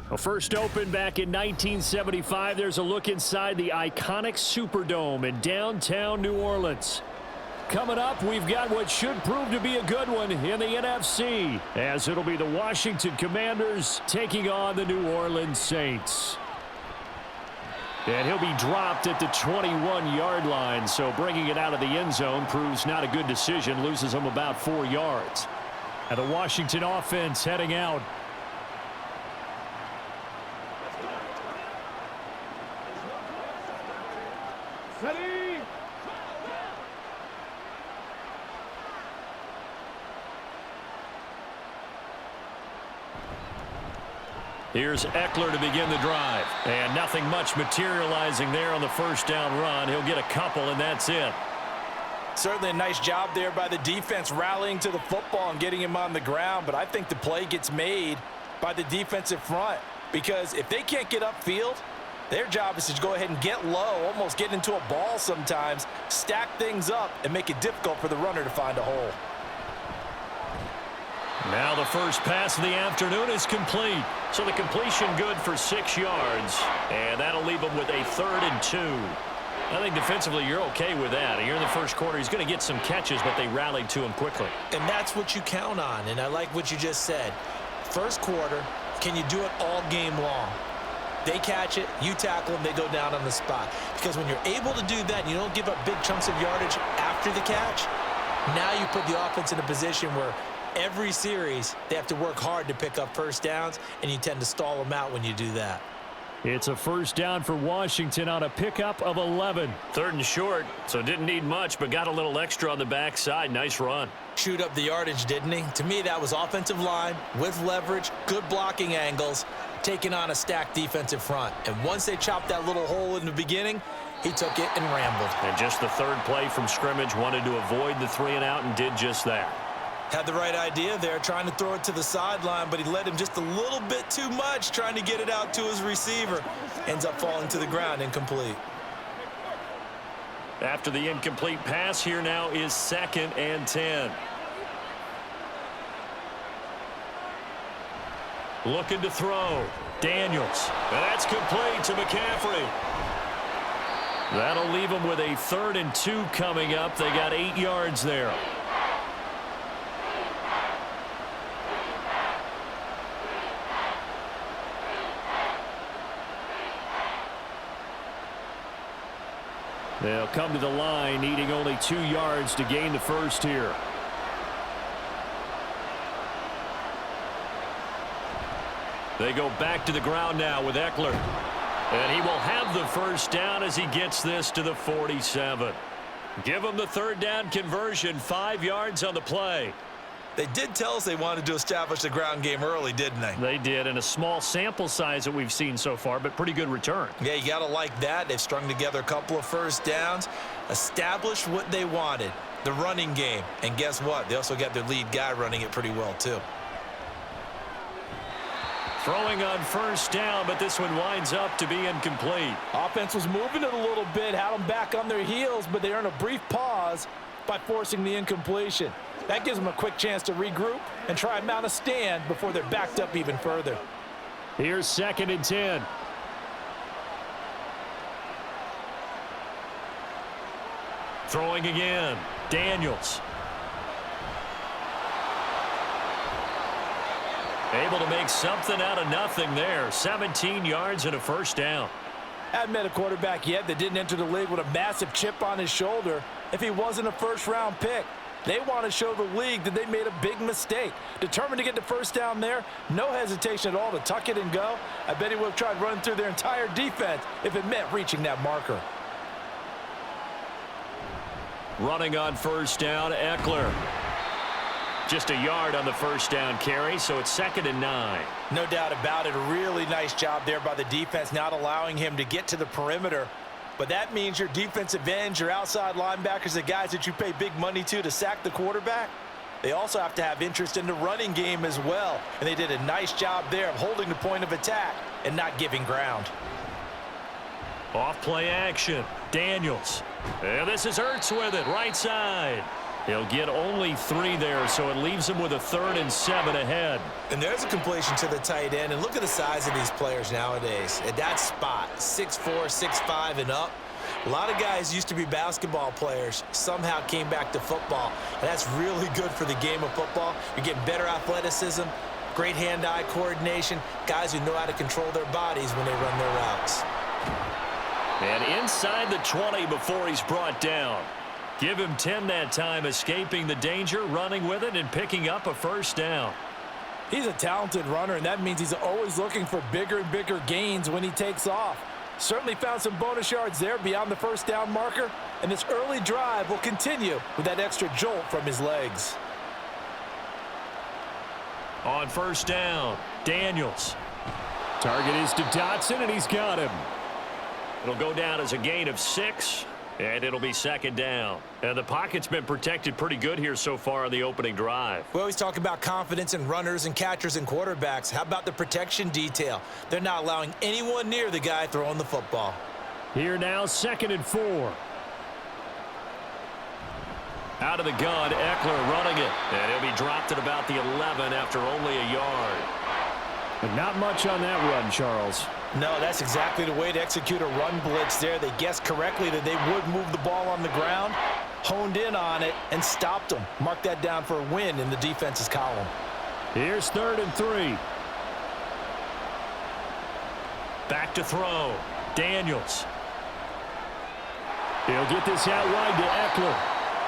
Well, first opened back in 1975, there's a look inside the iconic Superdome in downtown New Orleans. Coming up, we've got what should prove to be a good one in the NFC, as it'll be the Washington Commanders taking on the New Orleans Saints. And he'll be dropped at the 21-yard line, so bringing it out of the end zone proves not a good decision, loses him about 4 yards. And the Washington offense heading out. Ready. Here's Eckler to begin the drive. And nothing much materializing there on the first down run. He'll get a couple, and that's it. Certainly a nice job there by the defense rallying to the football and getting him on the ground. But I think the play gets made by the defensive front, because if they can't get upfield, their job is to go ahead and get low, almost get into a ball sometimes, stack things up, and make it difficult for the runner to find a hole. Now the first pass of the afternoon is complete. So the completion good for 6 yards. And that'll leave him with a 3rd and 2. I think defensively you're okay with that. Here in the first quarter, he's going to get some catches, but they rallied to him quickly. And that's what you count on, and I like what you just said. First quarter, can you do it all game long? They catch it, you tackle them, they go down on the spot. Because when you're able to do that and you don't give up big chunks of yardage after the catch, now you put the offense in a position where every series they have to work hard to pick up first downs, and you tend to stall them out when you do that. It's a first down for Washington on a pickup of 11. 3rd and short, so didn't need much, but got a little extra on the backside. Nice run. Chewed up the yardage, didn't he? To me, that was offensive line with leverage, good blocking angles, taking on a stacked defensive front. And once they chopped that little hole in the beginning, he took it and rambled. And just the 3rd play from scrimmage, wanted to avoid the 3 and out and did just that. Had the right idea there, trying to throw it to the sideline, but he led him just a little bit too much, trying to get it out to his receiver. Ends up falling to the ground, incomplete. After the incomplete pass, here now is 2nd and 10. Looking to throw. Daniels. And that's complete to McCaffrey. That'll leave him with a 3rd and 2 coming up. They got 8 yards there. They'll come to the line, needing only 2 yards to gain the first here. They go back to the ground now with Eckler. And he will have the first down as he gets this to the 47. Give him the 3rd down conversion, 5 yards on the play. They did tell us they wanted to establish the ground game early, didn't they? They did, and a small sample size that we've seen so far, but pretty good return. Yeah, you got to like that. They've strung together a couple of first downs, established what they wanted, the running game. And guess what? They also got their lead guy running it pretty well, too. Throwing on first down, but this one winds up to be incomplete. Offense was moving it a little bit, had them back on their heels, but they earned a brief pause by forcing the incompletion. That gives them a quick chance to regroup and try and mount a stand before they're backed up even further. Here's 2nd and 10. Throwing again. Daniels. Able to make something out of nothing there. 17 yards and a first down. Hadn't met a quarterback yet that didn't enter the league with a massive chip on his shoulder if he wasn't a first-round pick. They want to show the league that they made a big mistake. Determined to get the first down there, no hesitation at all to tuck it and go. I bet he would have tried running through their entire defense if it meant reaching that marker. Running on first down, Eckler. Just a yard on the first down carry, so it's 2nd and 9. No doubt about it. A really nice job there by the defense, not allowing him to get to the perimeter. But that means your defensive ends, your outside linebackers, the guys that you pay big money to sack the quarterback, they also have to have interest in the running game as well. And they did a nice job there of holding the point of attack and not giving ground. Off play action. Daniels. And this is Ertz with it, right side. He'll get only 3 there, so it leaves him with a 3rd and 7 ahead. And there's a completion to the tight end. And look at the size of these players nowadays. At that spot, 6'4", 6'5", and up. A lot of guys used to be basketball players, somehow came back to football. And that's really good for the game of football. You're getting better athleticism, great hand-eye coordination, guys who know how to control their bodies when they run their routes. And inside the 20 before he's brought down. Give him 10 that time, escaping the danger, running with it, and picking up a 1st down. He's a talented runner, and that means he's always looking for bigger and bigger gains when he takes off. Certainly found some bonus yards there beyond the 1st down marker, and this early drive will continue with that extra jolt from his legs. On 1st down, Daniels. Target is to Dotson, and he's got him. It'll go down as a gain of 6, and it'll be 2nd down. And the pocket's been protected pretty good here so far on the opening drive. We always talk about confidence in runners and catchers and quarterbacks. How about the protection detail? They're not allowing anyone near the guy throwing the football. Here now, 2nd and 4. Out of the gun, Eckler running it. And he'll be dropped at about the 11 after only a yard. But not much on that run, Charles. No, that's exactly the way to execute a run blitz there. They guessed correctly that they would move the ball on the ground, honed in on it, and stopped them. Mark that down for a win in the defense's column. Here's 3rd and 3. Back to throw. Daniels. He'll get this out wide to Eckler.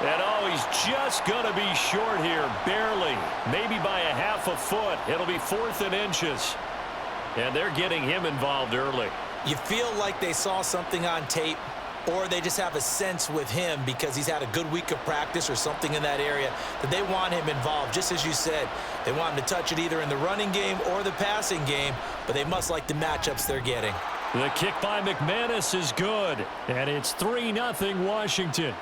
And oh, he's just going to be short here, barely. Maybe by a half a foot. It'll be 4th and inches. And they're getting him involved early. You feel like they saw something on tape, or they just have a sense with him because he's had a good week of practice or something in that area that they want him involved. Just as you said, they want him to touch it either in the running game or the passing game, but they must like the matchups they're getting. The kick by McManus is good, and it's 3-0 Washington.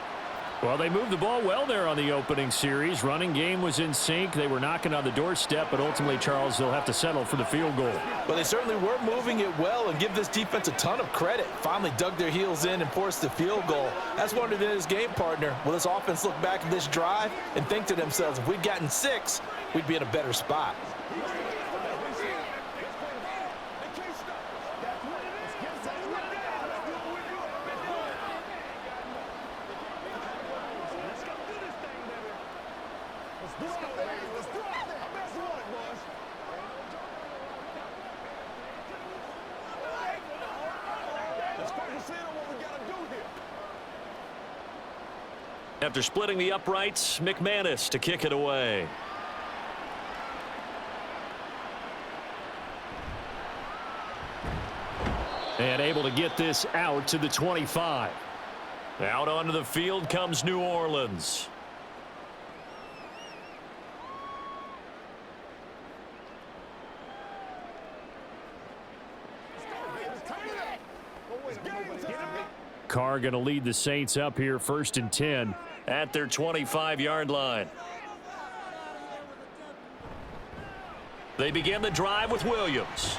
Well, they moved the ball well there on the opening series. Running game was in sync. They were knocking on the doorstep, but ultimately, Charles, they'll have to settle for the field goal. Well, they certainly were moving it well, and give this defense a ton of credit. Finally dug their heels in and forced the field goal. That's wondered in his game partner. Will this offense look back at this drive and think to themselves, if we'd gotten 6, we'd be in a better spot. After splitting the uprights, McManus to kick it away. And able to get this out to the 25. Out onto the field comes New Orleans. Carr going to lead the Saints up here 1st and 10 at their 25-yard line. They begin the drive with Williams.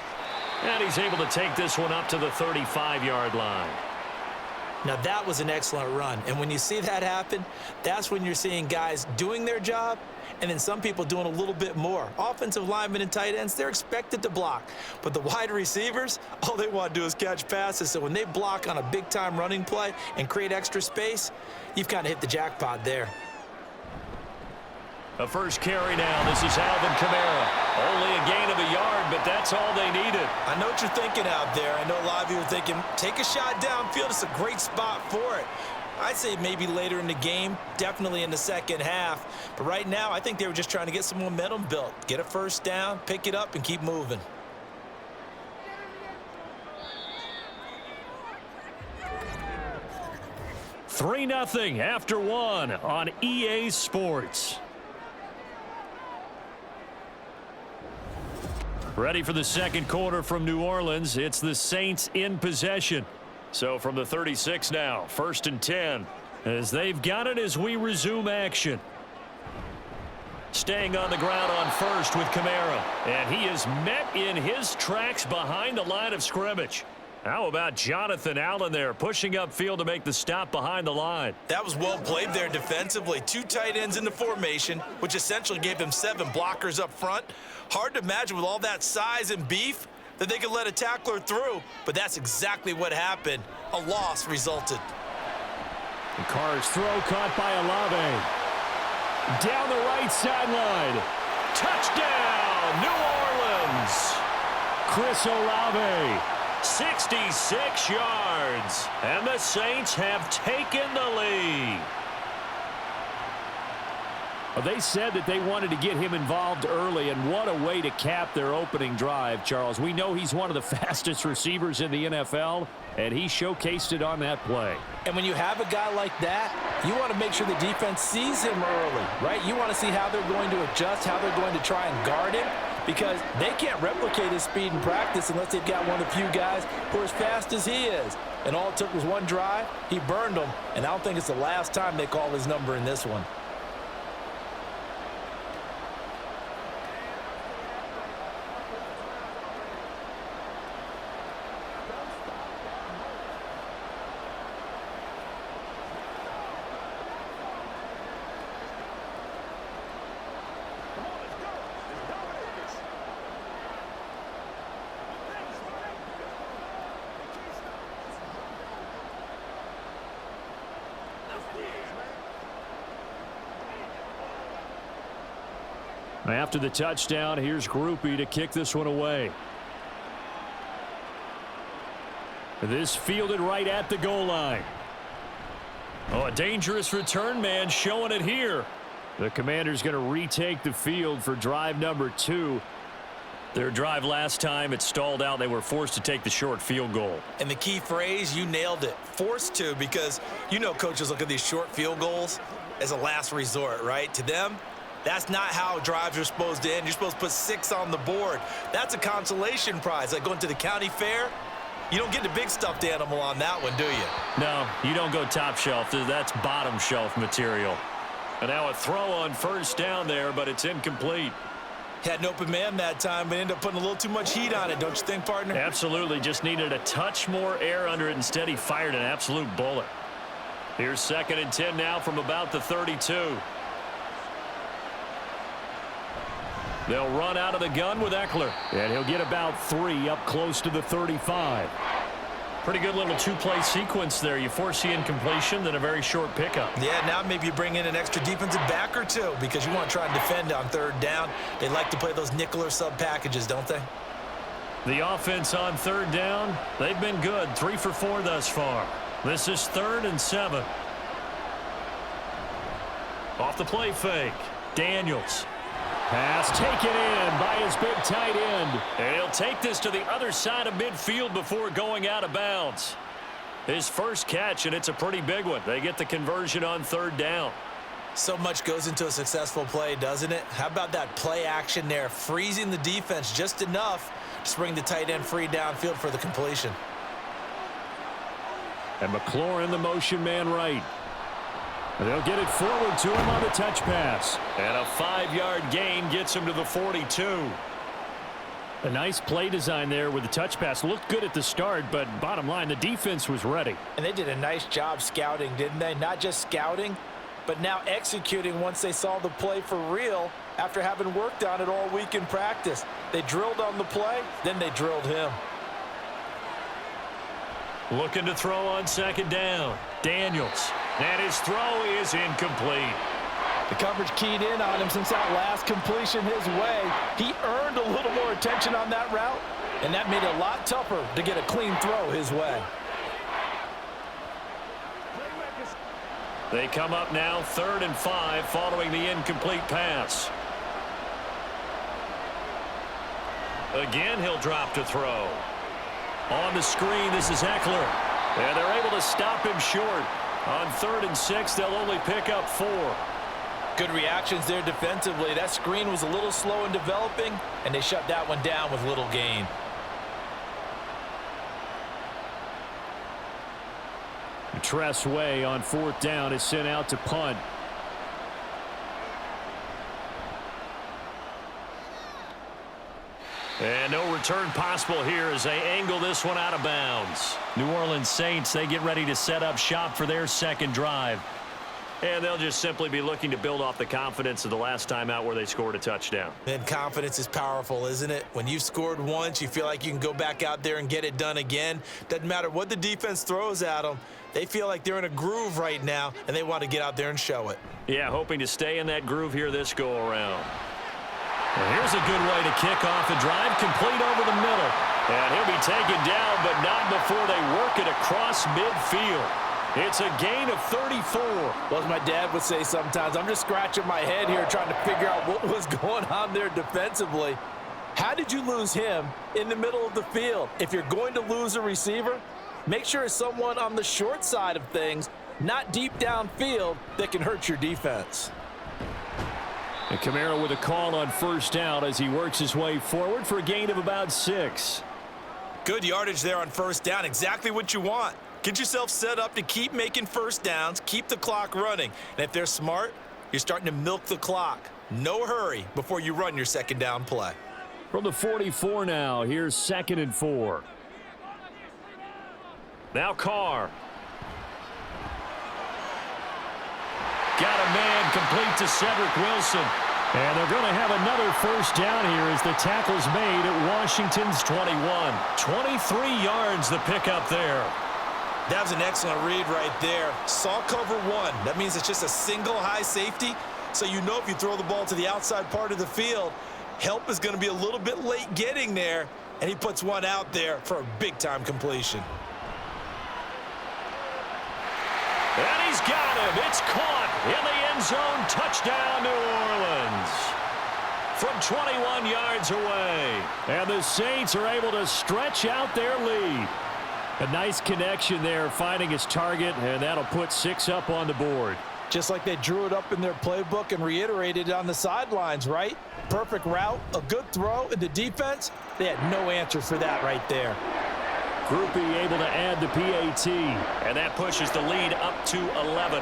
And he's able to take this one up to the 35-yard line. Now, that was an excellent run. And when you see that happen, that's when you're seeing guys doing their job and then some people doing a little bit more. Offensive linemen and tight ends, they're expected to block. But the wide receivers, all they want to do is catch passes. So when they block on a big-time running play and create extra space, you've kind of hit the jackpot there. A first carry now. This is Alvin Kamara. Only a gain of a yard, but that's all they needed. I know what you're thinking out there. I know a lot of you are thinking, take a shot downfield. It's a great spot for it. I'd say maybe later in the game, definitely in the second half. But right now, I think they were just trying to get some momentum built. Get a first down, pick it up, and keep moving. Three 0 after one on EA Sports. Ready for the second quarter from New Orleans. It's the Saints in possession. So from the 36 now, 1st and 10, as they've got it as we resume action. Staying on the ground on first with Kamara. And he is met in his tracks behind the line of scrimmage. How about Jonathan Allen there, pushing upfield to make the stop behind the line? That was well played there defensively. 2 tight ends in the formation, which essentially gave him 7 blockers up front. Hard to imagine with all that size and beef that they could let a tackler through, but that's exactly what happened. A loss resulted. The Carr's throw caught by Olave. Down the right sideline. Touchdown, New Orleans. Chris Olave, 66 yards. And the Saints have taken the lead. Well, they said that they wanted to get him involved early, and what a way to cap their opening drive, Charles. We know he's one of the fastest receivers in the NFL, and he showcased it on that play. And when you have a guy like that, you want to make sure the defense sees him early, right? You want to see how they're going to adjust, how they're going to try and guard him, because they can't replicate his speed in practice unless they've got one of the few guys who are as fast as he is. And all it took was one drive. He burned them, and I don't think it's the last time they call his number in this one. After the touchdown, here's Groupie to kick this one away. This fielded right at the goal line. Oh, a dangerous return man showing it here. The Commanders going to retake the field for drive number 2. Their drive last time, it stalled out. They were forced to take the short field goal. And the key phrase, you nailed it, forced to, because you know coaches look at these short field goals as a last resort, right? To them, that's not how drives are supposed to end. You're supposed to put 6 on the board. That's a consolation prize. Like going to the county fair, you don't get the big stuffed animal on that one, do you? No, you don't go top shelf. That's bottom shelf material. And now a throw on first down there, but it's incomplete. Had an open man that time, but ended up putting a little too much heat on it, don't you think, partner? Absolutely. Just needed a touch more air under it. Instead, he fired an absolute bullet. Here's 2nd and 10 now from about the 32. They'll run out of the gun with Eckler, and he'll get about 3 up close to the 35. Pretty good little 2-play sequence there. You force the incompletion, then a very short pickup. Yeah, now maybe you bring in an extra defensive back or 2 because you want to try and defend on 3rd down. They like to play those nickel or sub packages, don't they? The offense on 3rd down, they've been good. 3 for 4 thus far. This is 3rd and 7. Off the play fake, Daniels. Pass taken in by his big tight end. And he'll take this to the other side of midfield before going out of bounds. His first catch, and it's a pretty big one. They get the conversion on 3rd down. So much goes into a successful play, doesn't it? How about that play action there, freezing the defense just enough to bring the tight end free downfield for the completion. And McLaurin, the motion man right. They'll get it forward to him on the touch pass. And a 5-yard gain gets him to the 42. A nice play design there with the touch pass. Looked good at the start, but bottom line, the defense was ready. And they did a nice job scouting, didn't they? Not just scouting, but now executing once they saw the play for real after having worked on it all week in practice. They drilled on the play, then they drilled him. Looking to throw on 2nd down. Daniels. And his throw is incomplete. The coverage keyed in on him since that last completion his way. He earned a little more attention on that route, and that made it a lot tougher to get a clean throw his way. They come up now 3rd and 5 following the incomplete pass. Again, he'll drop to throw. On the screen, this is Eckler. And they're able to stop him short. On 3rd and 6, they'll only pick up 4. Good reactions there defensively. That screen was a little slow in developing, and they shut that one down with little gain. Tress Way on 4th down is sent out to punt. And no return possible here as they angle this one out of bounds. New Orleans Saints, they get ready to set up shop for their second drive. And they'll just simply be looking to build off the confidence of the last time out where they scored a touchdown. And confidence is powerful, isn't it? When you've scored once, you feel like you can go back out there and get it done again. Doesn't matter what the defense throws at them. They feel like they're in a groove right now, and they want to get out there and show it. Yeah, hoping to stay in that groove here this go-around. Well, here's a good way to kick off the drive, complete over the middle. And he'll be taken down, but not before they work it across midfield. It's a gain of 34. Well, as my dad would say sometimes, I'm just scratching my head here trying to figure out what was going on there defensively. How did you lose him in the middle of the field? If you're going to lose a receiver, make sure it's someone on the short side of things, not deep downfield, that can hurt your defense. And Kamara with a call on first down as he works his way forward for a gain of about 6. Good yardage there on first down. Exactly what you want. Get yourself set up to keep making first downs, keep the clock running. And if they're smart, you're starting to milk the clock. No hurry before you run your second down play. From the 44 now, here's 2nd and 4. Now Carr. Got a man complete to Cedric Wilson. And they're going to have another first down here as the tackle's made at Washington's 21. 23 yards the pickup there. That was an excellent read right there. Saw cover 1. That means it's just a single high safety. So you know if you throw the ball to the outside part of the field, help is going to be a little bit late getting there. And he puts one out there for a big-time completion. And he's got him. It's caught in the end zone. Touchdown, New Orleans. From 21 yards away. And the Saints are able to stretch out their lead. A nice connection there, finding his target, and that'll put 6 up on the board. Just like they drew it up in their playbook and reiterated it on the sidelines, right? Perfect route, a good throw, and the defense, they had no answer for that right there. Groupie able to add the PAT, and that pushes the lead up to 11.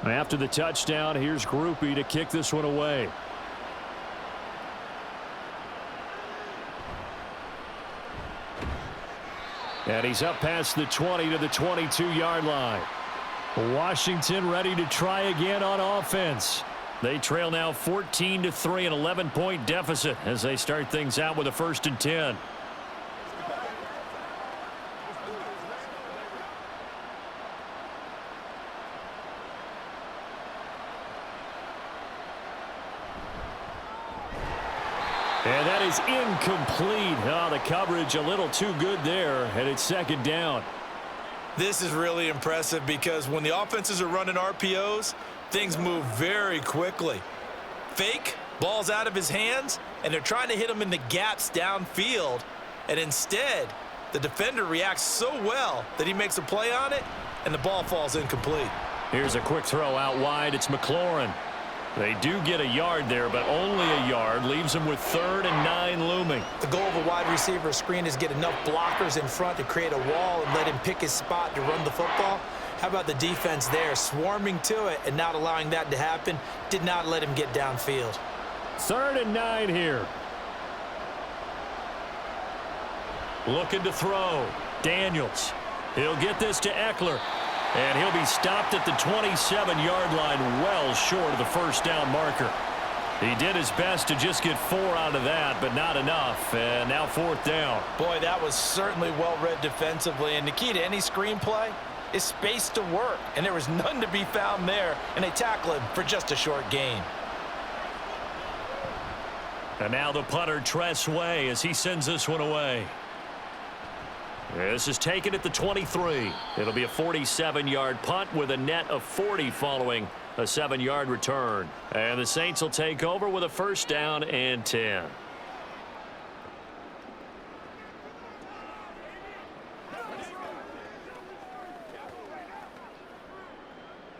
After the touchdown, here's Groupie to kick this one away. And he's up past the 20 to the 22-yard line. Washington ready to try again on offense. They trail now 14-3, an 11-point deficit as they start things out with a 1st and 10. And that is incomplete. Oh, the coverage a little too good there, and it's 2nd down. This is really impressive because when the offenses are running RPOs, things move very quickly. Fake, ball's out of his hands, and they're trying to hit him in the gaps downfield. And instead, the defender reacts so well that he makes a play on it, and the ball falls incomplete. Here's a quick throw out wide. It's McLaurin. They do get a yard there, but only a yard. Leaves them with 3rd and 9 looming. The goal of a wide receiver screen is get enough blockers in front to create a wall and let him pick his spot to run the football. How about the defense there, swarming to it and not allowing that to happen? Did not let him get downfield. 3rd and 9 here. Looking to throw. Daniels. He'll get this to Eckler. And he'll be stopped at the 27-yard line, well short of the 1st down marker. He did his best to just get 4 out of that, but not enough. And now 4th down. Boy, that was certainly well-read defensively. And the key to any screenplay is space to work. And there was none to be found there. And they tackle him for just a short gain. And now the punter Tress Way as he sends this one away. This is taken at the 23. It'll be a 47-yard punt with a net of 40 following a 7-yard return. And the Saints will take over with a first down and 10.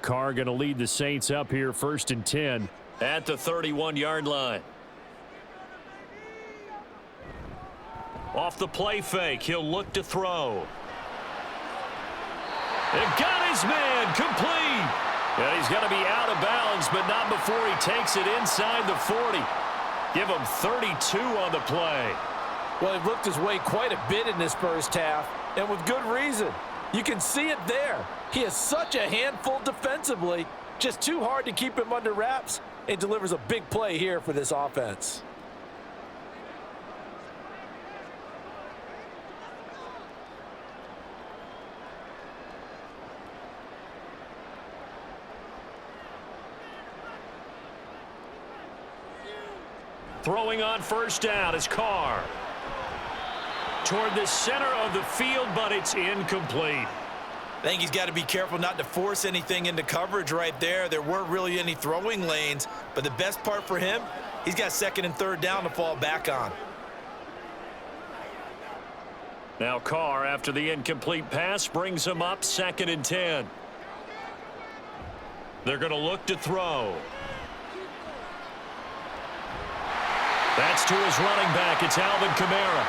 Carr going to lead the Saints up here first and 10 at the 31-yard line. Off the play fake, he'll look to throw. And got his man complete. And he's going to be out of bounds, but not before he takes it inside the 40. Give him 32 on the play. Well, he looked his way quite a bit in this first half, and with good reason. You can see it there. He is such a handful defensively, just too hard to keep him under wraps, and delivers a big play here for this offense. Throwing on first down is Carr. Toward the center of the field, but it's incomplete. I think he's got to be careful not to force anything into coverage right there. There weren't really any throwing lanes, but the best part for him, he's got second and third down to fall back on. Now Carr, after the incomplete pass, brings him up second and 10. They're going to look to throw. That's to his running back. It's Alvin Kamara.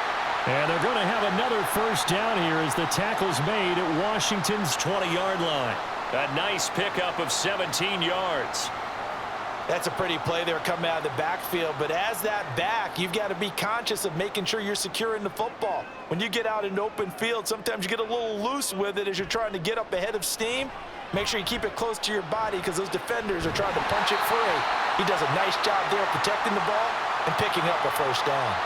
And they're going to have another first down here as the tackle's made at Washington's 20-yard line. A nice pickup of 17 yards. That's a pretty play there coming out of the backfield, but as that back, you've got to be conscious of making sure you're securing the football. When you get out in open field, sometimes you get a little loose with it as you're trying to get up ahead of steam. Make sure you keep it close to your body because those defenders are trying to punch it free. He does a nice job there protecting the ball and picking up a first down.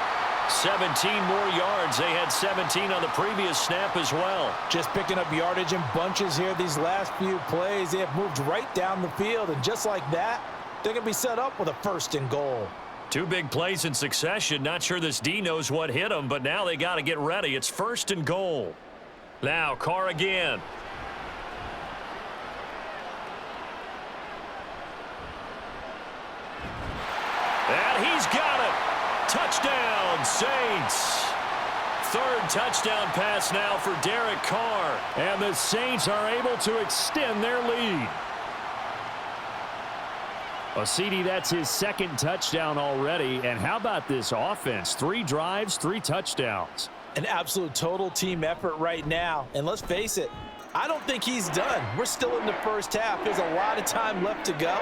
17 more yards. They had 17 on the previous snap as well. Just picking up yardage in bunches here these last few plays. They have moved right down the field, and just like that, they're going to be set up with a first and goal. Two big plays in succession. Not sure this D knows what hit him, but now they got to get ready. It's first and goal. Now Carr again. And he's got it. Touchdown, Saints. Third touchdown pass now for Derek Carr. And the Saints are able to extend their lead. Well, CD, that's his second touchdown already. And how about this offense? 3 drives, 3 touchdowns. An absolute total team effort right now. And let's face it, I don't think he's done. We're still in the first half. There's a lot of time left to go.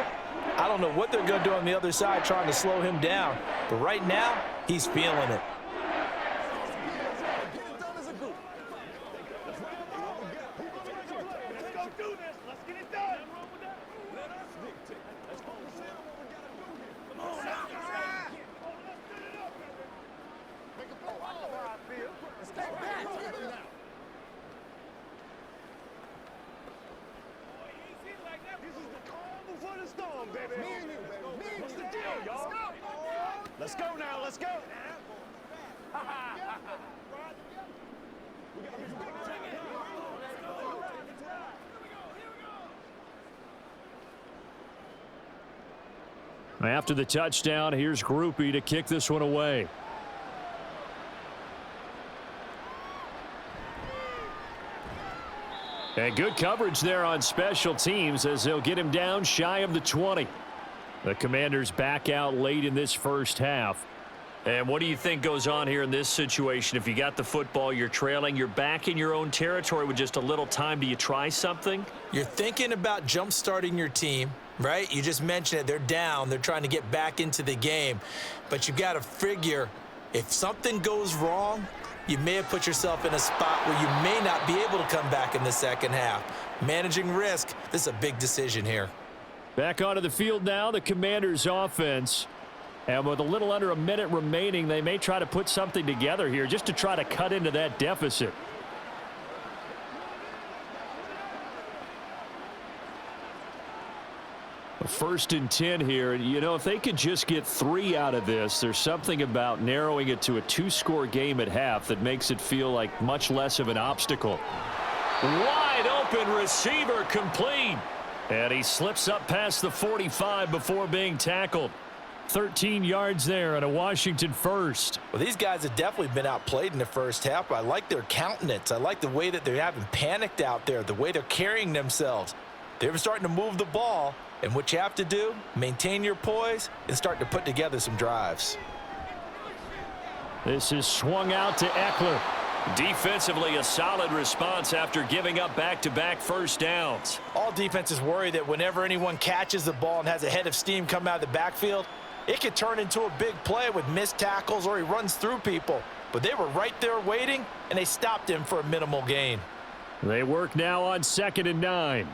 I don't know what they're going to do on the other side trying to slow him down. But right now, he's feeling it. Let's go now, let's go. After the touchdown, here's Groupie to kick this one away. And good coverage there on special teams as they'll get him down shy of the 20. The Commanders back out late in this first half. And what do you think goes on here in this situation? If you got the football, you're trailing, you're back in your own territory with just a little time. Do you try something? You're thinking about jump-starting your team, right? You just mentioned it. They're down. They're trying to get back into the game. But you've got to figure if something goes wrong, you may have put yourself in a spot where you may not be able to come back in the second half. Managing risk, this is a big decision here. Back onto the field now, the Commanders' offense. And with a little under a minute remaining, they may try to put something together here just to try to cut into that deficit. First and 10 here. You know, if they could just get 3 out of this, there's something about narrowing it to a 2-score game at half that makes it feel like much less of an obstacle. Wide open receiver complete. And he slips up past the 45 before being tackled. 13 yards there and a Washington first. Well, these guys have definitely been outplayed in the first half. I like their countenance. I like the way that they haven't panicked out there, the way they're carrying themselves. They're starting to move the ball. And what you have to do, maintain your poise and start to put together some drives. This is swung out to Eckler. Defensively, a solid response after giving up back-to-back first downs. All defenses worry that whenever anyone catches the ball and has a head of steam come out of the backfield, it could turn into a big play with missed tackles or he runs through people. But they were right there waiting, and they stopped him for a minimal gain. They work now on 2nd and 9.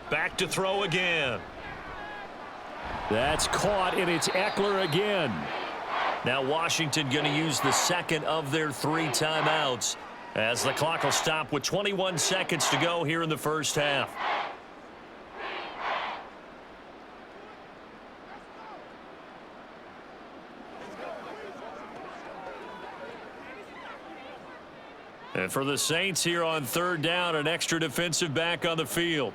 Back to throw again. That's caught, and it's Eckler again. Now Washington going to use the second of their 3 timeouts as the clock will stop with 21 seconds to go here in the first half. And for the Saints here on 3rd down, an extra defensive back on the field.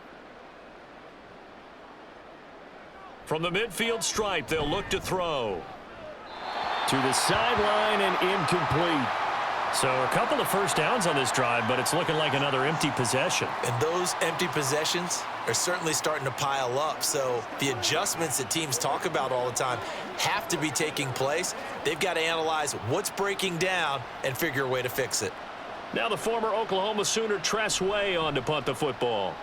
From the midfield stripe, they'll look to throw. To the sideline and incomplete. So a couple of first downs on this drive, but it's looking like another empty possession. And those empty possessions are certainly starting to pile up. So the adjustments that teams talk about all the time have to be taking place. They've got to analyze what's breaking down and figure a way to fix it. Now the former Oklahoma Sooner Tress Way on to punt the football.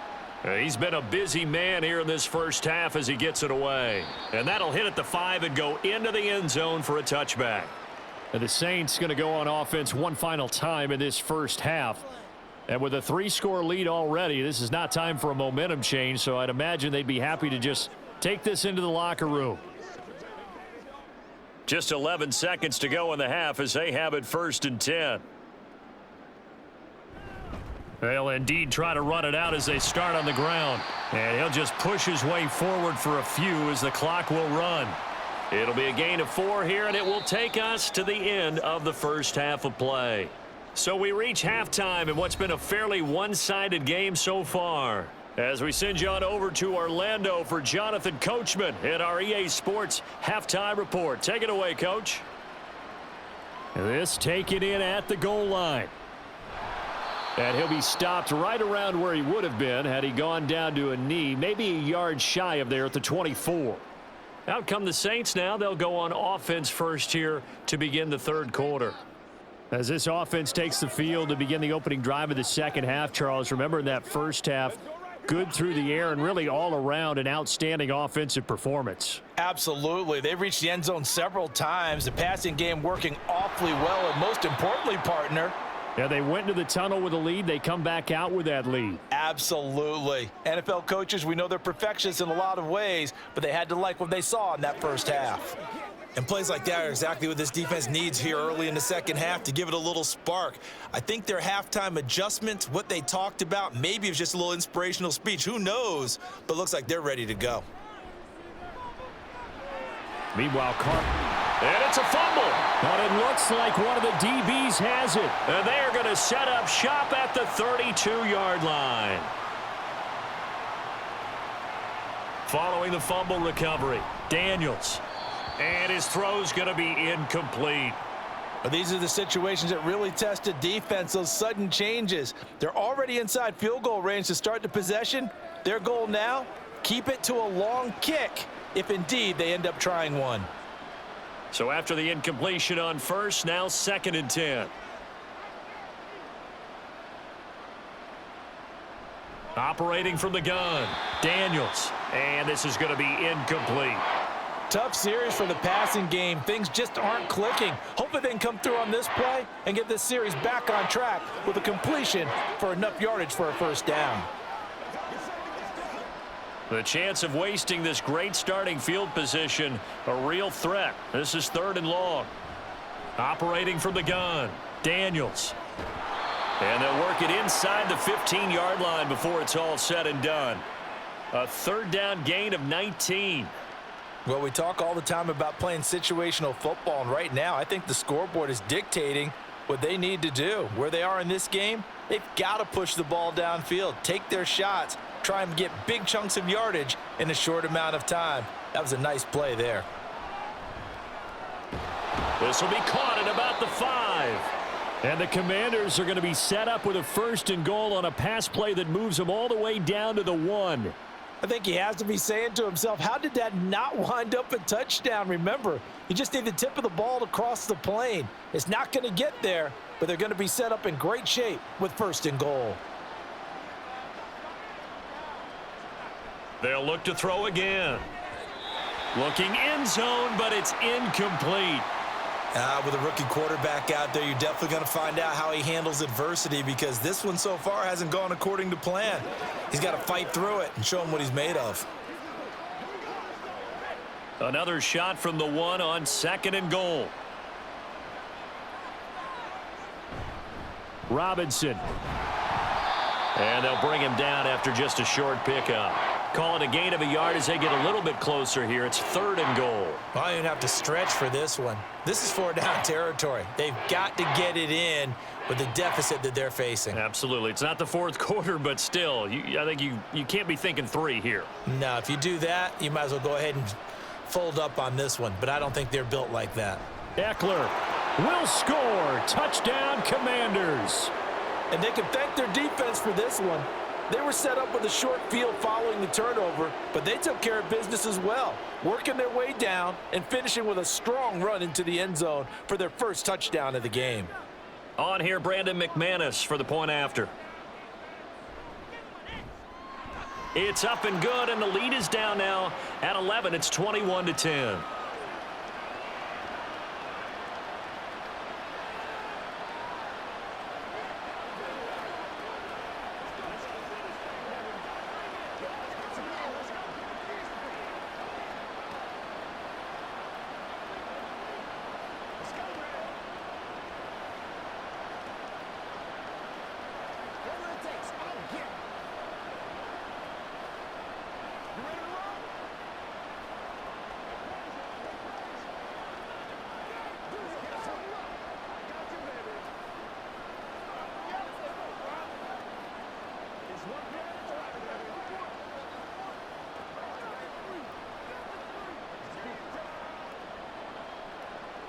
He's been a busy man here in this first half as he gets it away. And that'll hit at the 5 and go into the end zone for a touchback. And the Saints going to go on offense one final time in this first half. And with a 3-score lead already, this is not time for a momentum change, so I'd imagine they'd be happy to just take this into the locker room. Just 11 seconds to go in the half as they have it 1st and 10. They'll indeed try to run it out as they start on the ground. And he'll just push his way forward for a few as the clock will run. It'll be a gain of 4 here, and it will take us to the end of the first half of play. So we reach halftime in what's been a fairly one-sided game so far. As we send you on over to Orlando for Jonathan Coachman in our EA Sports Halftime Report. Take it away, Coach. This taken in at the goal line. And he'll be stopped right around where he would have been had he gone down to a knee, maybe a yard shy of there at the 24. Out come the Saints now. They'll go on offense first here to begin the 3rd quarter. As this offense takes the field to begin the opening drive of the second half, Charles, remember in that first half, good through the air and really all around an outstanding offensive performance. Absolutely. They've reached the end zone several times. The passing game working awfully well, and most importantly, partner, yeah, they went into the tunnel with a lead. They come back out with that lead. absolutely. NFL coaches, we know they're perfectionists in a lot of ways, but they had to like what they saw in that first half. And plays like that are exactly what this defense needs here early in the second half to give it a little spark. I think their halftime adjustments, what they talked about, maybe it was just a little inspirational speech. Who knows? But looks like they're ready to go. Meanwhile, and it's a fumble. But it looks like one of the DBs has it. And they are going to set up shop at the 32-yard line. Following the fumble recovery, Daniels. And his throw's going to be incomplete. These are the situations that really test a defense, those sudden changes. They're already inside field goal range to start the possession. Their goal now, keep it to a long kick, if indeed they end up trying one. So after the incompletion on first, now 2nd and 10. Operating from the gun, Daniels. And this is going to be incomplete. Tough series for the passing game. Things just aren't clicking. Hopefully they can come through on this play and get this series back on track with a completion for enough yardage for a first down. The chance of wasting this great starting field position, a real threat. This is 3rd and long. Operating from the gun, Daniels. And they'll work it inside the 15-yard line before it's all said and done. A third down gain of 19. Well, we talk all the time about playing situational football, and right now I think the scoreboard is dictating what they need to do. Where they are in this game, they've got to push the ball downfield, take their shots, try and get big chunks of yardage in a short amount of time. That was a nice play there. This will be caught at about the 5. And the Commanders are going to be set up with a 1st and goal on a pass play that moves them all the way down to the 1. I think he has to be saying to himself, how did that not wind up a touchdown? Remember, you just need the tip of the ball to cross the plane. It's not going to get there, but they're going to be set up in great shape with 1st and goal. They'll look to throw again. Looking end zone, but it's incomplete. With a rookie quarterback out there, you're definitely going to find out how he handles adversity, because this one so far hasn't gone according to plan. He's got to fight through it and show him what he's made of. Another shot from the 1 on 2nd and goal. Robinson. And they'll bring him down after just a short pickup. Call it a gain of a yard as they get a little bit closer here. It's 3rd and goal. Well, you don't have to stretch for this one. This is 4-down territory. They've got to get it in with the deficit that they're facing. Absolutely. It's not the 4th quarter, but still, I think you can't be thinking 3 here. No, if you do that, you might as well go ahead and fold up on this one, but I don't think they're built like that. Eckler will score. Touchdown, Commanders. And they can thank their defense for this one. They were set up with a short field following the turnover, but they took care of business as well, working their way down and finishing with a strong run into the end zone for their 1st touchdown of the game. On here, Brandon McManus for the point after. It's up and good, and the lead is down now at 11. It's 21-10.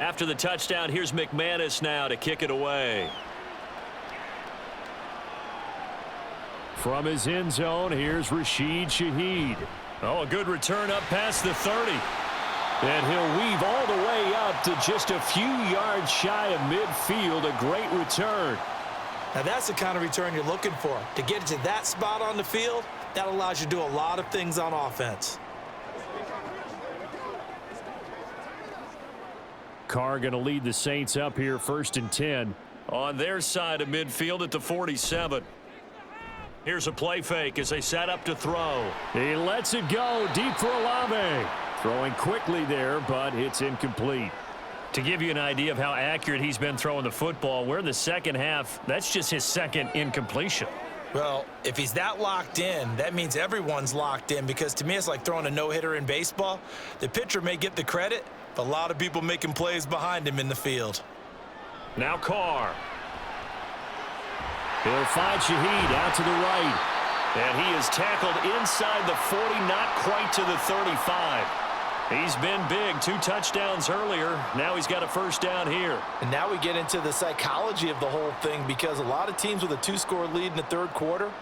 After the touchdown, here's McManus now to kick it away. From his end zone, here's Rashid Shaheed. Oh, a good return up past the 30. And he'll weave all the way up to just a few yards shy of midfield. A great return. Now, that's the kind of return you're looking for. To get to that spot on the field, that allows you to do a lot of things on offense. Carr going to lead the Saints up here 1st and 10 on their side of midfield at the 47. Here's a play fake as they set up to throw. He lets it go deep for Olave. Throwing quickly there, but it's incomplete. To give you an idea of how accurate he's been throwing the football, we're in the second half. That's just his 2nd incompletion. Well, if he's that locked in, that means everyone's locked in, because to me it's like throwing a no-hitter in baseball. The pitcher may get the credit, but a lot of people making plays behind him in the field. Now Carr. He'll find Shaheed out to the right. And he is tackled inside the 40, not quite to the 35. He's been big. 2 touchdowns earlier. Now he's got a 1st down here. And now we get into the psychology of the whole thing, because a lot of teams with a 2-score lead in the 3rd quarter,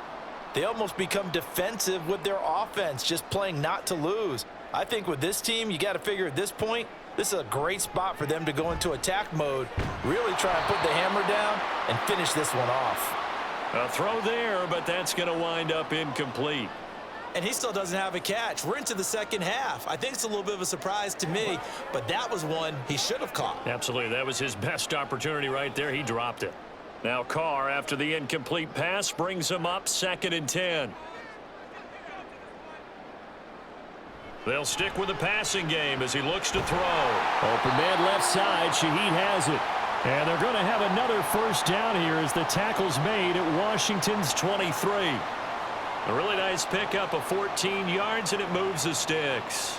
they almost become defensive with their offense, just playing not to lose. I think with this team, you got to figure at this point, this is a great spot for them to go into attack mode, really try and put the hammer down and finish this one off. A throw there, but that's going to wind up incomplete. And he still doesn't have a catch. We're into the second half. I think it's a little bit of a surprise to me, but that was one he should have caught. Absolutely. That was his best opportunity right there. He dropped it. Now Carr, after the incomplete pass, brings him up 2nd and 10. They'll stick with the passing game as he looks to throw. Open man left side. Shaheed has it. And they're going to have another first down here as the tackle's made at Washington's 23. A really nice pickup of 14 yards, and it moves the sticks.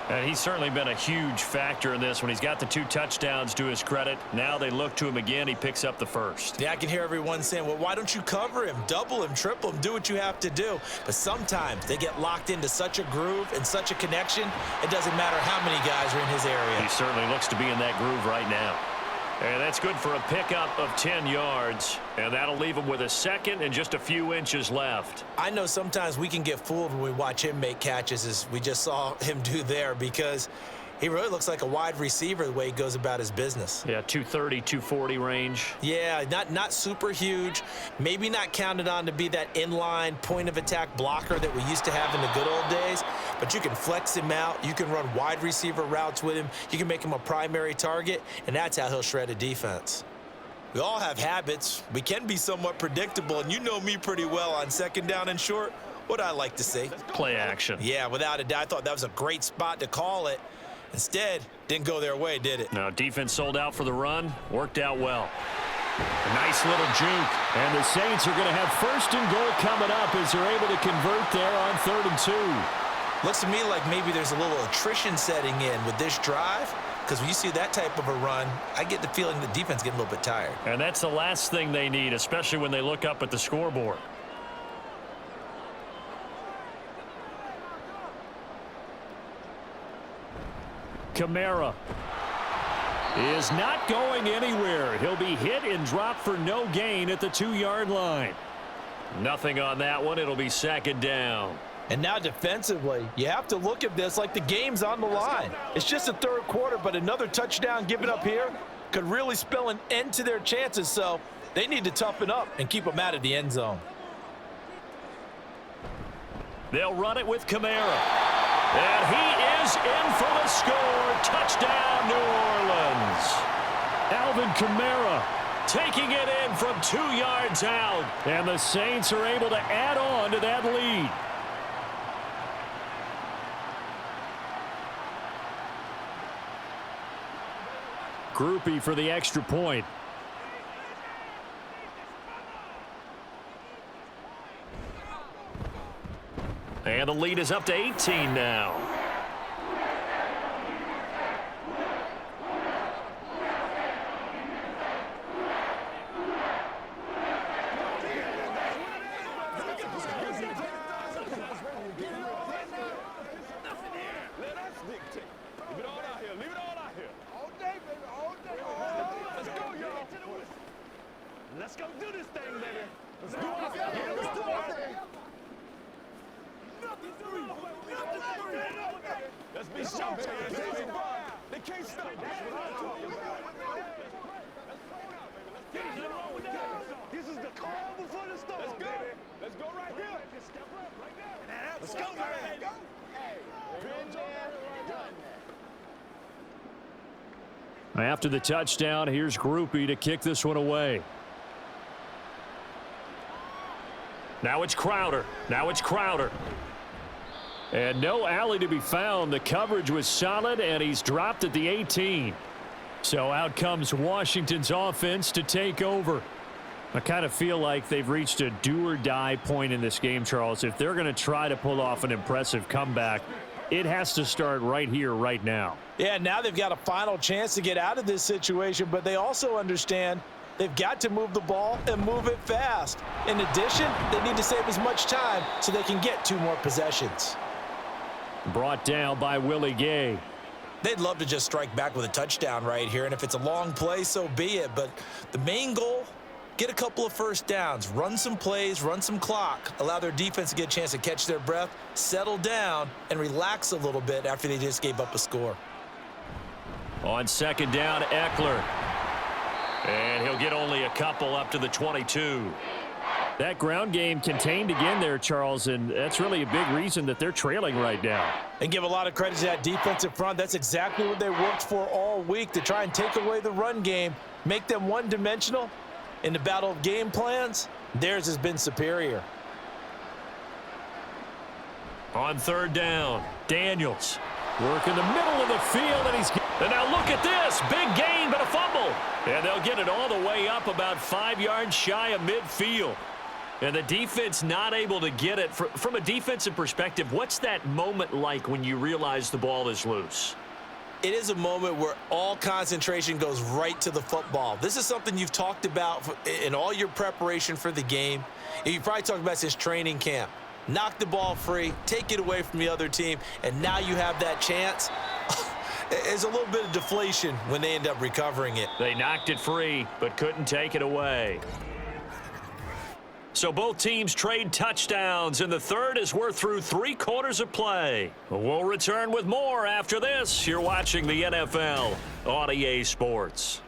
And he's certainly been a huge factor in this when he's got the 2 touchdowns to his credit. Now they look to him again. He picks up the first. Yeah, I can hear everyone saying, well, why don't you cover him, double him, triple him, do what you have to do. But sometimes they get locked into such a groove and such a connection, it doesn't matter how many guys are in his area. He certainly looks to be in that groove right now. And that's good for a pickup of 10 yards. And that'll leave him with a second and just a few inches left. I know sometimes we can get fooled when we watch him make catches, as we just saw him do there, because he really looks like a wide receiver the way he goes about his business. Yeah, 230, 240 range. Yeah, not super huge. Maybe not counted on to be that inline point-of-attack blocker that we used to have in the good old days. But you can flex him out. You can run wide receiver routes with him. You can make him a primary target, and that's how he'll shred a defense. We all have habits. We can be somewhat predictable, and you know me pretty well on second down and short. What I like to see. Play action. Yeah, without a doubt. I thought that was a great spot to call it. Instead, didn't go their way, did it? No, defense sold out for the run. Worked out well. A nice little juke. And the Saints are going to have first and goal coming up as they're able to convert there on 3rd and 2. Looks to me like maybe there's a little attrition setting in with this drive, because when you see that type of a run, I get the feeling the defense getting a little bit tired. And that's the last thing they need, especially when they look up at the scoreboard. Kamara is not going anywhere. He'll be hit and dropped for no gain at the 2-yard line. Nothing on that one. It'll be second down. And now defensively, you have to look at this like the game's on the line. It's just the 3rd quarter, but another touchdown given up here could really spell an end to their chances, so they need to toughen up and keep them out of the end zone. They'll run it with Kamara. And he is in for the score. Touchdown, New Orleans. Alvin Kamara taking it in from 2 yards out. And the Saints are able to add on to that lead. Groupie for the extra point. And the lead is up to 18 now. Let's go do this thing, baby. Let's do our thing. Let's do our thing. Let's be showtime, baby. They can't stop. This is the calm before the storm. Let's go. Let's go right here. Step up right now. Let's go, man. Go. Been there, done that. After the touchdown, here's Groupie to kick this one away. Now it's Crowder. Now it's Crowder. And no alley to be found. The coverage was solid, and he's dropped at the 18. So out comes Washington's offense to take over. I kind of feel like they've reached a do-or-die point in this game, Charles. If they're going to try to pull off an impressive comeback, it has to start right here, right now. Yeah, now they've got a final chance to get out of this situation, but they also understand they've got to move the ball and move it fast. In addition, they need to save as much time so they can get 2 more possessions. Brought down by Willie Gay. They'd love to just strike back with a touchdown right here, and if it's a long play, so be it. But the main goal, get a couple of first downs, run some plays, run some clock, allow their defense to get a chance to catch their breath, settle down, and relax a little bit after they just gave up a score. On second down, Eckler. And he'll get only a couple up to the 22. That ground game contained again there, Charles, and that's really a big reason that they're trailing right now. And give a lot of credit to that defensive front. That's exactly what they worked for all week, to try and take away the run game, make them one-dimensional. In the battle of game plans, theirs has been superior. On third down, Daniels working the middle of the field, and he's And now look at this. Big gain, but a fumble. And they'll get it all the way up about 5 yards shy of midfield. And the defense not able to get it. From a defensive perspective, what's that moment like when you realize the ball is loose? It is a moment where all concentration goes right to the football. This is something you've talked about in all your preparation for the game. You probably talked about since training camp. Knock the ball free, take it away from the other team, and now you have that chance. There's a little bit of deflation when they end up recovering it. They knocked it free, but couldn't take it away. So both teams trade touchdowns in the third as we're through 3 quarters of play. We'll return with more after this. You're watching the NFL on EA Sports.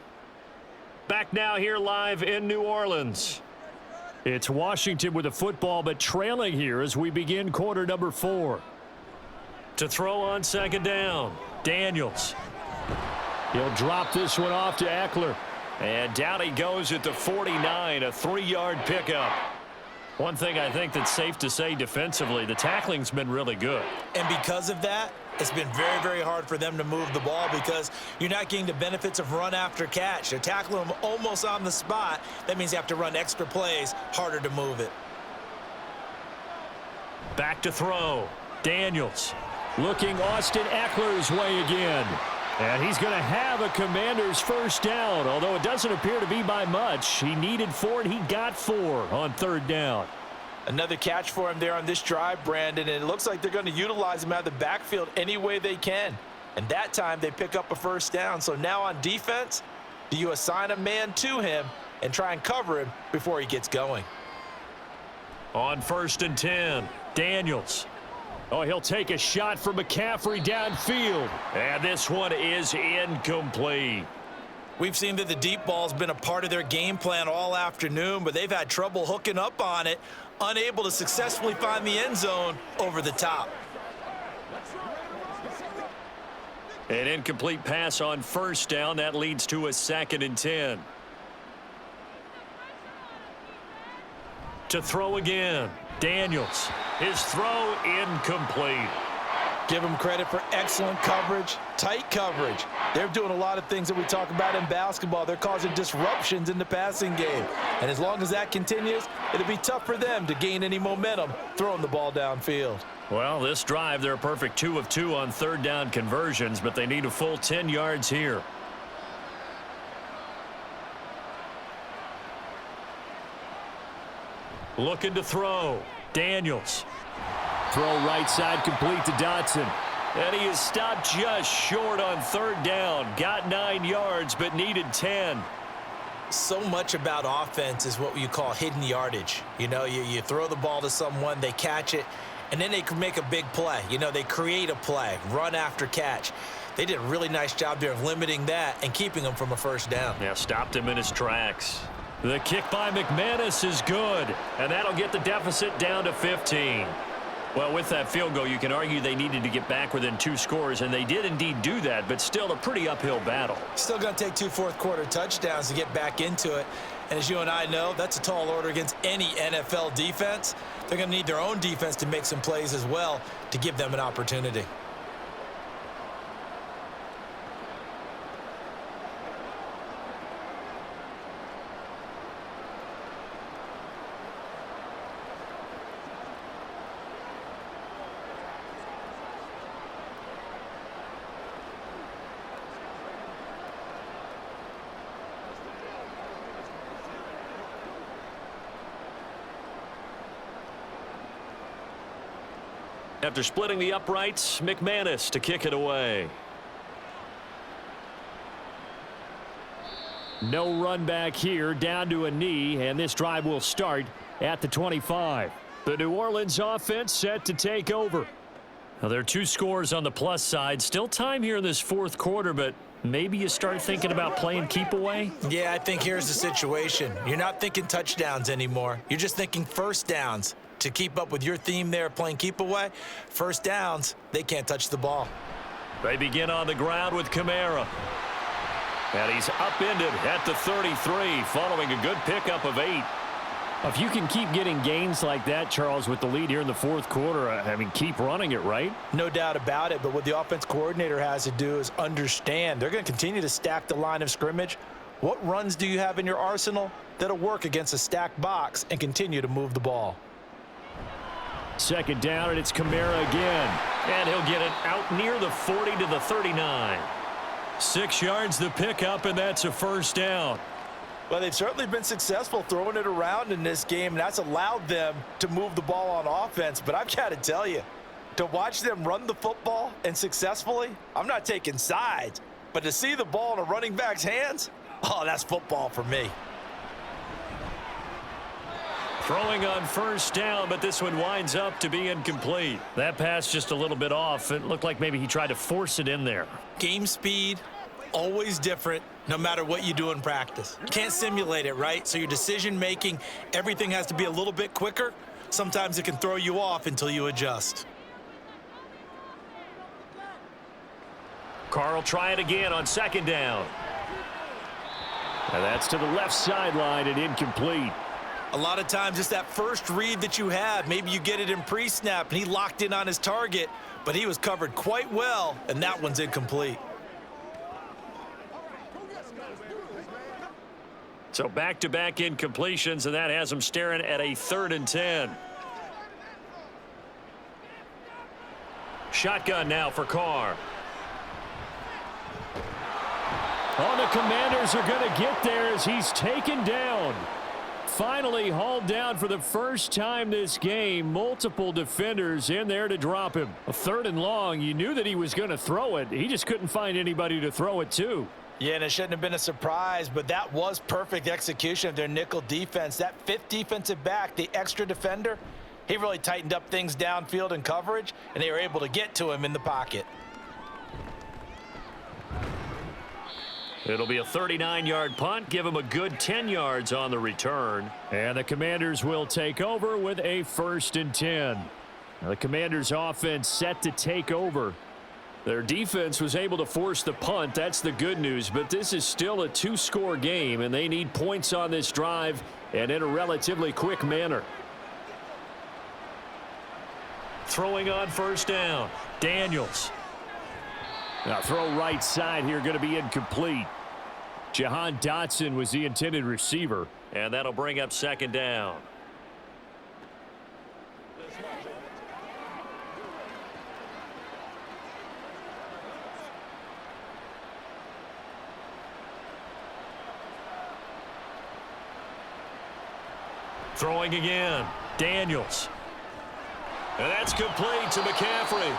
Back now here live in New Orleans. It's Washington with the football, but trailing here as we begin quarter number 4. To throw on second down, Daniels. He'll drop this one off to Eckler. And down he goes at the 49, a 3-yard pickup. One thing I think that's safe to say defensively, the tackling's been really good. And because of that, it's been very, very hard for them to move the ball because you're not getting the benefits of run after catch. They're tackling them almost on the spot. That means you have to run extra plays, harder to move it. Back to throw. Daniels looking Austin Eckler's way again. And he's going to have a Commander's first down, although it doesn't appear to be by much. He needed 4, and he got 4 on third down. Another catch for him there on this drive, Brandon, and it looks like they're going to utilize him out of the backfield any way they can. And that time they pick up a first down. So now on defense, do you assign a man to him and try and cover him before he gets going? On 1st and 10, Daniels. Oh, he'll take a shot from McCaffrey downfield. And this one is incomplete. We've seen that the deep ball's been a part of their game plan all afternoon, but they've had trouble hooking up on it, unable to successfully find the end zone over the top. An incomplete pass on first down. That leads to a 2nd and 10. To throw again, Daniels. His throw incomplete. Give them credit for excellent coverage, tight coverage. They're doing a lot of things that we talk about in basketball. They're causing disruptions in the passing game. And as long as that continues, it'll be tough for them to gain any momentum throwing the ball downfield. Well, this drive, they're a perfect 2 of 2 on third down conversions, but they need a full 10 yards here. Looking to throw. Daniels. Throw right side complete to Dotson. And he is stopped just short on third down. Got 9 yards, but needed 10. So much about offense is what you call hidden yardage. You know, you throw the ball to someone, they catch it, and then they can make a big play. You know, they create a play, run after catch. They did a really nice job there of limiting that and keeping them from a first down. Yeah, stopped him in his tracks. The kick by McManus is good, and that'll get the deficit down to 15. Well, with that field goal, you can argue they needed to get back within 2 scores, and they did indeed do that, but still a pretty uphill battle. Still going to take 2 fourth-quarter touchdowns to get back into it. And as you and I know, that's a tall order against any NFL defense. They're going to need their own defense to make some plays as well to give them an opportunity. After splitting the uprights, McManus to kick it away. No run back here, down to a knee, and this drive will start at the 25. The New Orleans offense set to take over. Now, there are 2 scores on the plus side. Still time here in this fourth quarter, but maybe you start thinking about playing keep away? Yeah, I think here's the situation. You're not thinking touchdowns anymore. You're just thinking first downs. To keep up with your theme there, playing keep away, first downs, they can't touch the ball. They begin on the ground with Kamara. And he's upended at the 33 following a good pickup of 8. If you can keep getting gains like that, Charles, with the lead here in the fourth quarter, I mean, keep running it, right? No doubt about it, but what the offense coordinator has to do is understand. They're going to continue to stack the line of scrimmage. What runs do you have in your arsenal that'll work against a stacked box and continue to move the ball? Second down, and it's Kamara again. And he'll get it out near the 40 to the 39. 6 yards the pickup, and that's a first down. Well, they've certainly been successful throwing it around in this game, and that's allowed them to move the ball on offense. But I've got to tell you, to watch them run the football and successfully, I'm not taking sides, but to see the ball in a running back's hands, oh, that's football for me. Throwing on first down, but this one winds up to be incomplete. That pass just a little bit off. It looked like maybe he tried to force it in there. Game speed, always different, no matter what you do in practice. You can't simulate it, right? So your decision-making, everything has to be a little bit quicker. Sometimes it can throw you off until you adjust. Carr will try it again on second down. And that's to the left sideline and incomplete. A lot of times it's that first read that you have. Maybe you get it in pre-snap, and he locked in on his target, but he was covered quite well, and that one's incomplete. So back-to-back incompletions, and that has him staring at a 3rd and 10. Shotgun now for Carr. Oh, the Commanders are going to get there as he's taken down. Finally hauled down for the first time this game. Multiple defenders in there to drop him. A 3rd and long. You knew that he was going to throw it. He just couldn't find anybody to throw it to. Yeah, and it shouldn't have been a surprise, but that was perfect execution of their nickel defense. That 5th defensive back, the extra defender, he really tightened up things downfield in coverage, and they were able to get to him in the pocket. It'll be a 39-yard punt. Give him a good 10 yards on the return. And the Commanders will take over with a 1st and 10. Now the Commanders' offense set to take over. Their defense was able to force the punt. That's the good news. But this is still a 2-score game, and they need points on this drive and in a relatively quick manner. Throwing on first down. Daniels. Now throw right side here, going to be incomplete. Jahan Dotson was the intended receiver. And that'll bring up second down. Throwing again. Daniels. And that's complete to McCaffrey.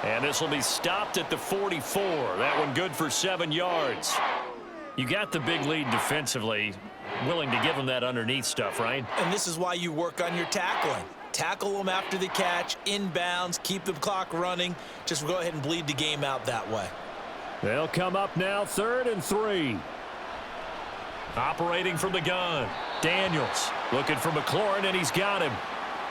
And this will be stopped at the 44. That one good for 7 yards. You got the big lead defensively. Willing to give them that underneath stuff, right? And this is why you work on your tackling. Tackle them after the catch, inbounds, keep the clock running. Just go ahead and bleed the game out that way. They'll come up now 3rd and 3. Operating from the gun. Daniels looking for McLaurin, and he's got him.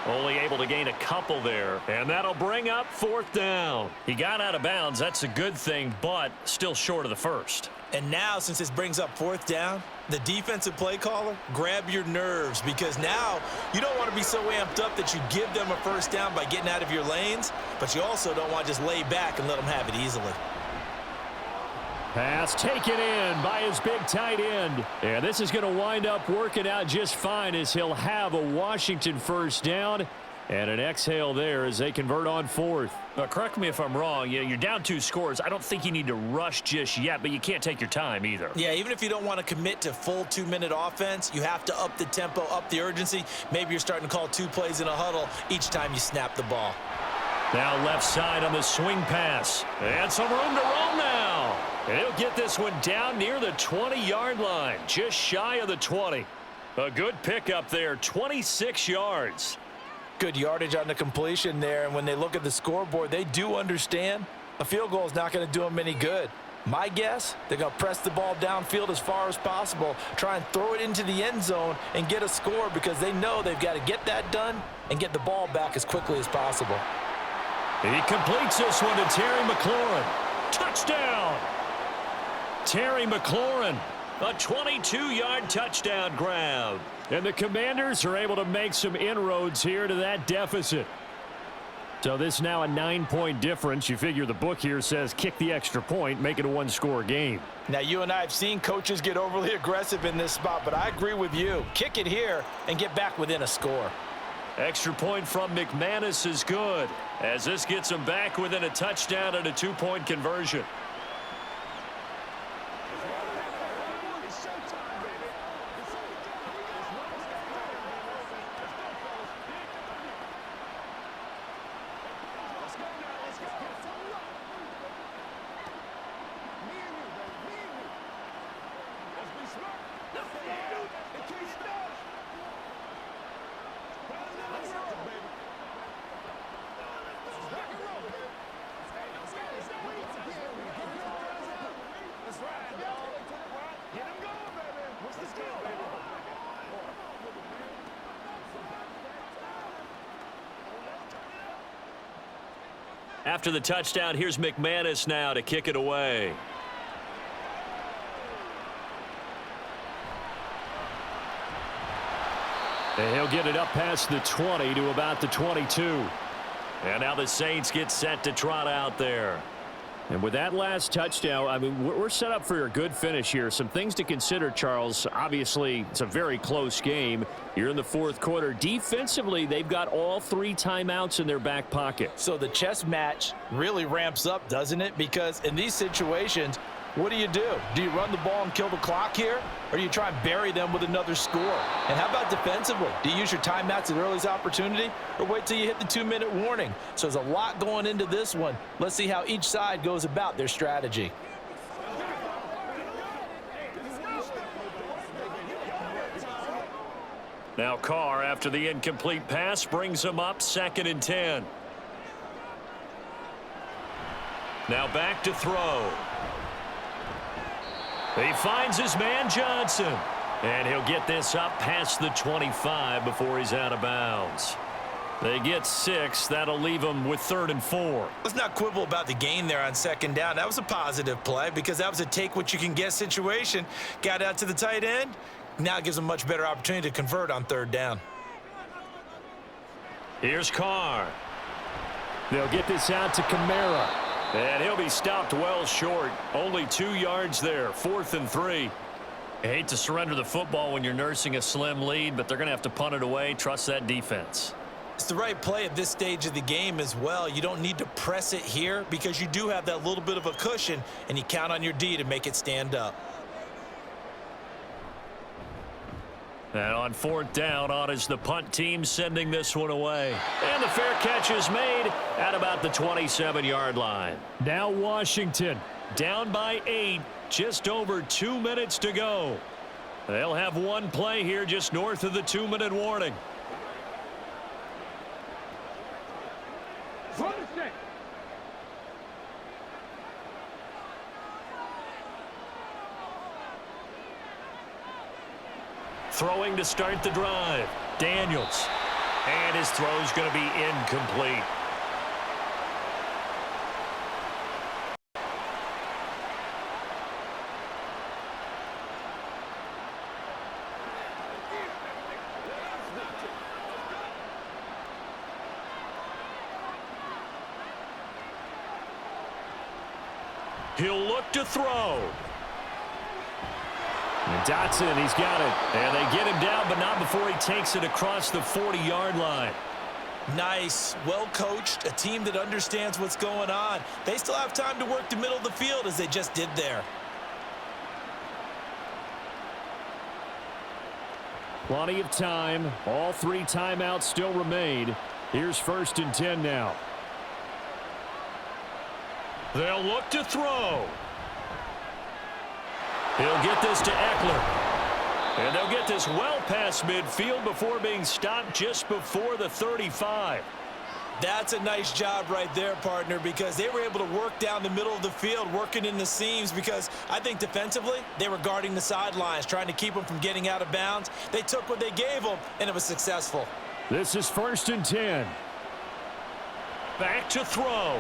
Only able to gain a couple there, and that'll bring up 4th down. He got out of bounds. That's a good thing, but still short of the first. And now, since this brings up 4th down, the defensive play caller, grab your nerves, because now you don't want to be so amped up that you give them a first down by getting out of your lanes, but you also don't want to just lay back and let them have it easily. Pass taken in by his big tight end. And this is going to wind up working out just fine as he'll have a Washington first down and an exhale there as they convert on 4th. Now, correct me if I'm wrong. You're down 2 scores. I don't think you need to rush just yet, but you can't take your time either. Yeah, even if you don't want to commit to full 2-minute offense, you have to up the tempo, up the urgency. Maybe you're starting to call 2 plays in a huddle each time you snap the ball. Now left side on the swing pass. And some room to roam now. And he'll get this one down near the 20-yard line, just shy of the 20. A good pickup there, 26 yards. Good yardage on the completion there, and when they look at the scoreboard, they do understand a field goal is not going to do them any good. My guess, they're going to press the ball downfield as far as possible, try and throw it into the end zone and get a score because they know they've got to get that done and get the ball back as quickly as possible. He completes this one to Terry McLaurin. Touchdown! Terry McLaurin, a 22-yard touchdown grab. And the Commanders are able to make some inroads here to that deficit. So this now a 9-point difference. You figure the book here says kick the extra point, make it a one-score game. Now, you and I have seen coaches get overly aggressive in this spot, but I agree with you. Kick it here and get back within a score. Extra point from McManus is good, as this gets him back within a touchdown and a 2-point conversion. After the touchdown, here's McManus now to kick it away. And he'll get it up past the 20 to about the 22. And now the Saints get set to trot out there. And with that last touchdown, I mean, we're set up for a good finish here. Some things to consider, Charles. Obviously, it's a very close game. You're in the fourth quarter. Defensively, they've got all 3 timeouts in their back pocket. So the chess match really ramps up, doesn't it? Because in these situations, what do? Do you run the ball and kill the clock here? Or do you try and bury them with another score? And how about defensively? Do you use your timeouts at earliest opportunity? Or wait till you hit the 2-minute warning? So there's a lot going into this one. Let's see how each side goes about their strategy. Now Carr, after the incomplete pass, brings him up 2nd and 10. Now back to throw. He finds his man Johnson. And he'll get this up past the 25 before he's out of bounds. They get 6. That'll leave them with 3rd and 4. Let's not quibble about the gain there on 2nd down. That was a positive play because that was a take-what-you-can-get situation. Got out to the tight end. Now it gives them a much better opportunity to convert on 3rd down. Here's Carr. They'll get this out to Kamara. And he'll be stopped well short. Only 2 yards there. 4th and 3. I hate to surrender the football when you're nursing a slim lead, but they're going to have to punt it away. Trust that defense. It's the right play at this stage of the game as well. You don't need to press it here because you do have that little bit of a cushion, and you count on your D to make it stand up. And on 4th down, on is the punt team sending this one away. And the fair catch is made at about the 27-yard line. Now Washington. Down by 8, just over 2 minutes to go. They'll have one play here just north of the 2-minute warning. Throwing to start the drive. Daniels. And his throw's going to be incomplete. He'll look to throw. And Dotson, he's got it. And they get him down, but not before he takes it across the 40-yard line. Nice, well coached, a team that understands what's going on. They still have time to work the middle of the field as they just did there. Plenty of time. All 3 timeouts still remain. Here's 1st and 10 now. They'll look to throw. He'll get this to Eckler. And they'll get this well past midfield before being stopped just before the 35. That's a nice job right there, partner, because they were able to work down the middle of the field, working in the seams, because I think defensively they were guarding the sidelines, trying to keep them from getting out of bounds. They took what they gave them, and it was successful. This is 1st and 10. Back to throw.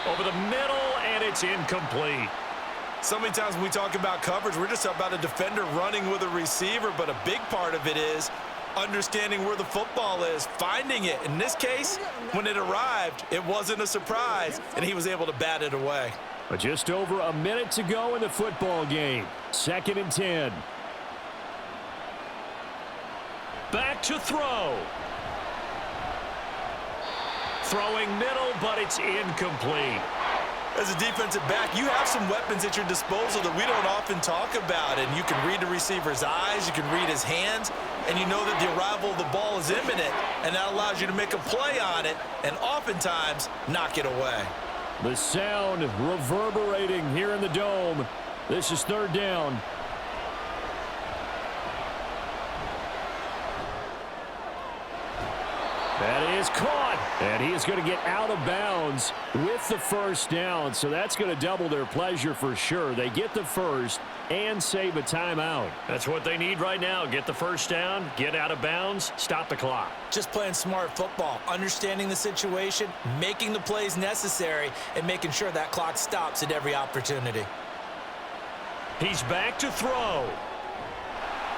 Over the middle, and it's incomplete. So many times when we talk about coverage, we're just about a defender running with a receiver, but a big part of it is understanding where the football is, finding it. In this case, when it arrived, it wasn't a surprise, and he was able to bat it away. But just over a minute to go in the football game. 2nd and 10. Back to throw. Throwing middle, but it's incomplete. As a defensive back, you have some weapons at your disposal that we don't often talk about. And you can read the receiver's eyes, you can read his hands, and you know that the arrival of the ball is imminent, and that allows you to make a play on it and oftentimes knock it away. The sound reverberating here in the dome. This is 3rd down. That is caught, and he is going to get out of bounds with the 1st down, so that's going to double their pleasure for sure. They get the 1st and save a timeout. That's what they need right now. Get the 1st down, get out of bounds, stop the clock. Just playing smart football, understanding the situation, making the plays necessary, and making sure that clock stops at every opportunity. He's back to throw.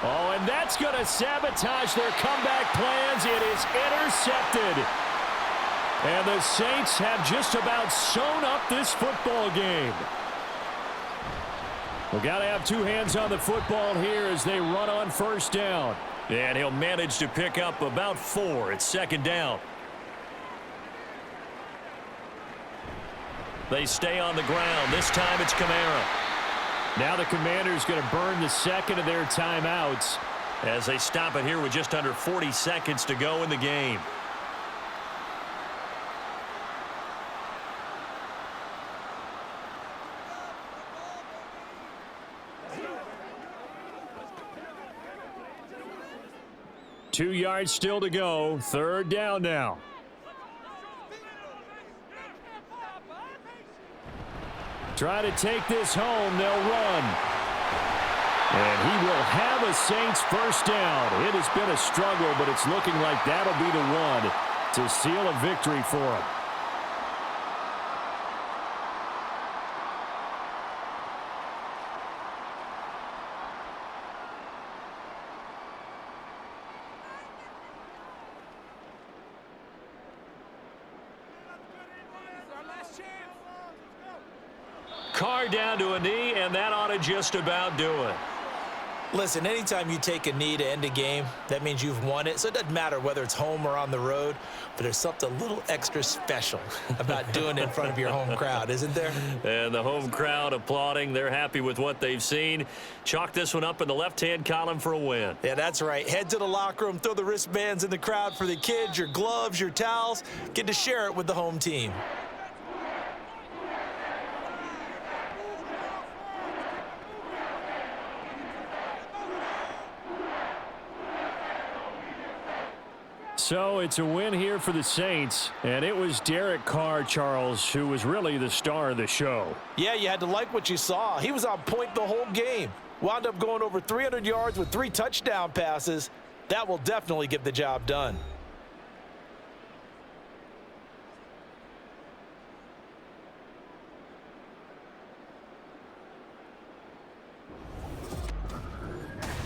Oh, and that's going to sabotage their comeback plans. It is intercepted. And the Saints have just about sewn up this football game. We've got to have 2 hands on the football here as they run on 1st down. And he'll manage to pick up about 4 at 2nd down. They stay on the ground. This time it's Kamara. Now the Commanders going to burn the 2nd of their timeouts as they stop it here with just under 40 seconds to go in the game. Two yards still to go. 3rd down now. Try to take this home. They'll run. And he will have a Saints 1st down. It has been a struggle, but it's looking like that'll be the one to seal a victory for him. Carr down to a knee, and that ought to just about do it. Listen, anytime you take a knee to end a game, that means you've won it. So it doesn't matter whether it's home or on the road, but there's something a little extra special about doing it in front of your home crowd, isn't there? And the home crowd applauding. They're happy with what they've seen. Chalk this one up in the left-hand column for a win. Yeah, that's right. Head to the locker room, throw the wristbands in the crowd for the kids, your gloves, your towels. Get to share it with the home team. So it's a win here for the Saints, and it was Derek Carr, Charles, who was really the star of the show. Yeah, you had to like what you saw. He was on point the whole game. Wound up going over 300 yards with 3 touchdown passes. That will definitely get the job done.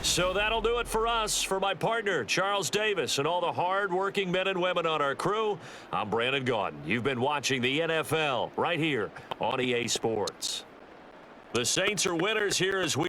So that'll do it for us. For my partner, Charles Davis, and all the hard-working men and women on our crew, I'm Brandon Gaudin. You've been watching the NFL right here on EA Sports. The Saints are winners here as we